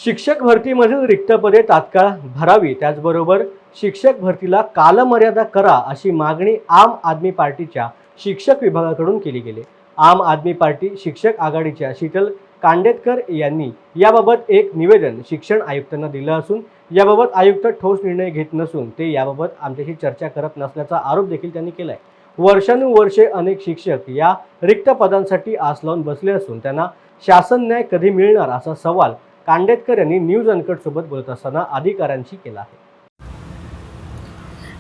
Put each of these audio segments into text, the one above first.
शिक्षक भरतीमधील रिक्त पदे तात्काळ भरावी, त्याचबरोबर शिक्षक भरतीला कालमर्यादा करा अशी मागणी आम आदमी पार्टीच्या शिक्षक विभागाकडून केली गेली। आम आदमी पार्टी शिक्षक आघाडीच्या शीतल कांडेटकर यांनी याबाबत एक निवेदन शिक्षण आयुक्तांना दिलं असून याबाबत आयुक्त ठोस निर्णय घेत नसून ते याबाबत आमच्याशी चर्चा करत नसल्याचा आरोप देखील त्यांनी केलाय। वर्षानुवर्षे अनेक शिक्षक या रिक्त पदांसाठी आस लावून बसले असून त्यांना शासन न्याय कधी मिळणार असा सवाल कांडेटकर यांनी न्यूज अनकट सोबत बोलत असताना अधिकाऱ्यांशी केला आहे।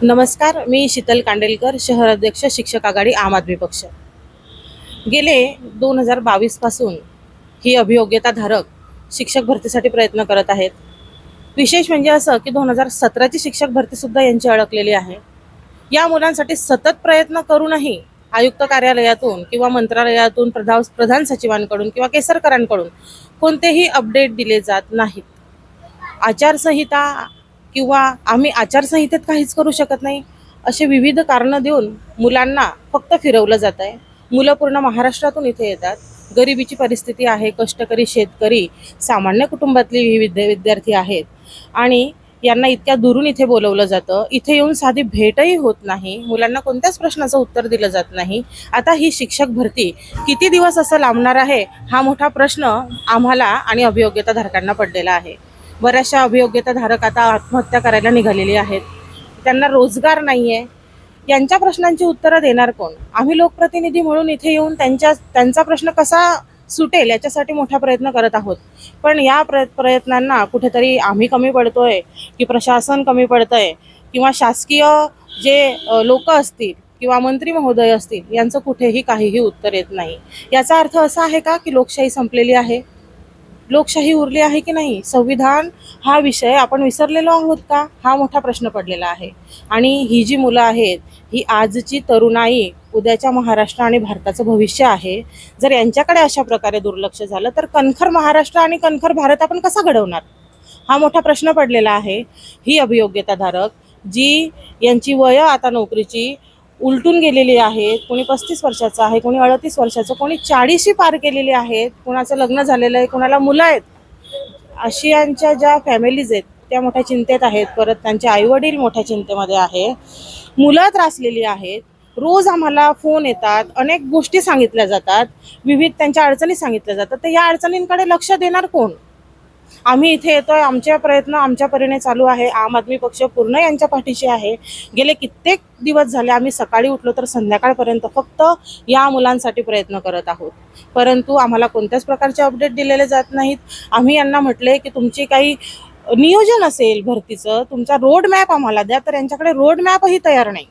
नमस्कार, मी शीतल कांडेलकर, शहर अध्यक्ष शिक्षक आघाडी आम आदमी पक्ष। गेले 2022 पासून ही अभियोग्यताधारक शिक्षक भरतीसाठी प्रयत्न करत आहेत। विशेष म्हणजे असं की 2017ची शिक्षक भरती सुद्धा यांची अडकलेली आहे। या मुलांसाठी सतत प्रयत्न करूनही आयुक्त कार्यालयातून किंवा मंत्रालयातून प्रधान सचिवांकडून किंवा केसरकरांकडून कोणतेही अपडेट दिले जात नाहीत। आचारसंहिता किंवा आम्ही आचारसंहितेत काहीच करू शकत नाही असे विविध कारणं देऊन मुलांना फक्त फिरवलं जात आहे। मुलं पूर्ण महाराष्ट्रातून इथे येतात। गरिबीची परिस्थिती आहे, कष्टकरी शेतकरी सामान्य कुटुंबातली विद्यार्थी आहेत आणि यांना इतक्या दुरून इथे बोलवलं जातं। इथे येऊन साधी भेटही होत नाही, मुलांना कोणत्याच प्रश्नाचं उत्तर दिलं जात नाही। आता ही शिक्षक भरती किती दिवस असं लांबणार आहे हा मोठा प्रश्न आम्हाला आणि अभियोग्यताधारकांना पडलेला आहे। बऱ्याचशा अभियोग्यताधारक आता आत्महत्या करायला निघालेली आहेत, त्यांना रोजगार नाही आहे। यांच्या प्रश्नांची उत्तरं देणार कोण? आम्ही लोकप्रतिनिधी म्हणून इथे येऊन त्यांचा प्रश्न कसा सुटेल याच्यासाठी मोठा प्रयत्न करत आहोत। पण या प्रयत्नांना कुठेतरी आम्ही कमी पडतोय की प्रशासन कमी पडतंय किंवा शासकीय जे लोक असतील किंवा मंत्री महोदय असतील यांचं कुठेही काहीही उत्तर येत नाही। याचा अर्थ असा आहे का की लोकशाही संपलेली आहे? लोकशाही उरली आहे की नाही? संविधान हा विषय आपण विसरलेलो आहोत का? हा मोठा प्रश्न पडलेला आहे। आणि ही जी मुलं आहेत ही आजची तरुणाई उद्याच्या महाराष्ट्र आणि भारताचं भविष्य आहे। जर यांच्याकडे अशा प्रकारे दुर्लक्ष झालं तर कणखर महाराष्ट्र आणि कणखर भारत आपण कसा घडवणार? हा मोठा प्रश्न पडलेला आहे। ही अभियोग्यताधारक जी यांची वय आता नोकरीची उलटून गेलेली आहेत, कोणी 35 वर्षाचं आहे, कोणी 38 वर्षाचं, कोणी 40शी पार केलेली आहेत, कोणाचं लग्न झालेलं आहे, कोणाला मुलं आहेत, अशी यांच्या ज्या फॅमिलीज आहेत त्या मोठ्या चिंतेत आहेत। परत त्यांचे आईवडील मोठ्या चिंतेमध्ये आहे, मुलं त्रासलेली आहेत। रोज आम्हाला फोन येतात, अनेक गोष्टी सांगितल्या जातात, विविध त्यांच्या अडचणी सांगितल्या जातात। तर या अडचणींकडे लक्ष देणार कोण? आम्ही इथे येतोय, आमचे प्रयत्न आमच्या परीने चालू आहे। आम आदमी पक्ष पूर्ण यांच्या पाठीशी आहे। गेले कित्येक दिवस झाले आम्ही सकाळी उठलो तर संध्याकाळपर्यंत फक्त या मुलांसाठी प्रयत्न करत आहोत, परंतु आम्हाला कोणत्याच प्रकारचे अपडेट दिलेले जात नाहीत। आम्ही यांना म्हटले की तुमची काही नियोजन असेल भरतीचं, तुमचा रोड मॅप आम्हाला द्या, तर यांच्याकडे रोड मॅपही तयार नाही।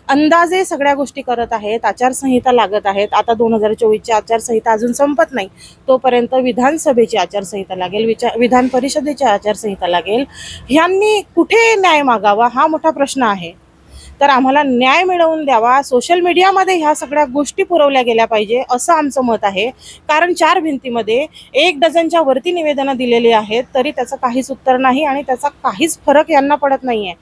अंदाजे सगळ्या गोष्टी करत आहेत। आचारसंहिता लागत आहेत। आता 2024ची आचारसंहिता अजून संपत नाही, तोपर्यंत विधानसभेची आचारसंहिता लागेल, विधान परिषदेची आचारसंहिता लागेल। ह्यांनी कुठे न्याय मागावा हा मोठा प्रश्न आहे। तर आम्हाला न्याय मिळवून द्यावा, सोशल मीडियामध्ये ह्या सगळ्या गोष्टी पुरवल्या गेल्या पाहिजे असं आमचं मत आहे। कारण 4 भिंतीमध्ये 1 डझनच्या वरती निवेदनं दिलेली आहेत तरी त्याचं काहीच उत्तर नाही आणि त्याचा काहीच फरक यांना पडत नाही आहे।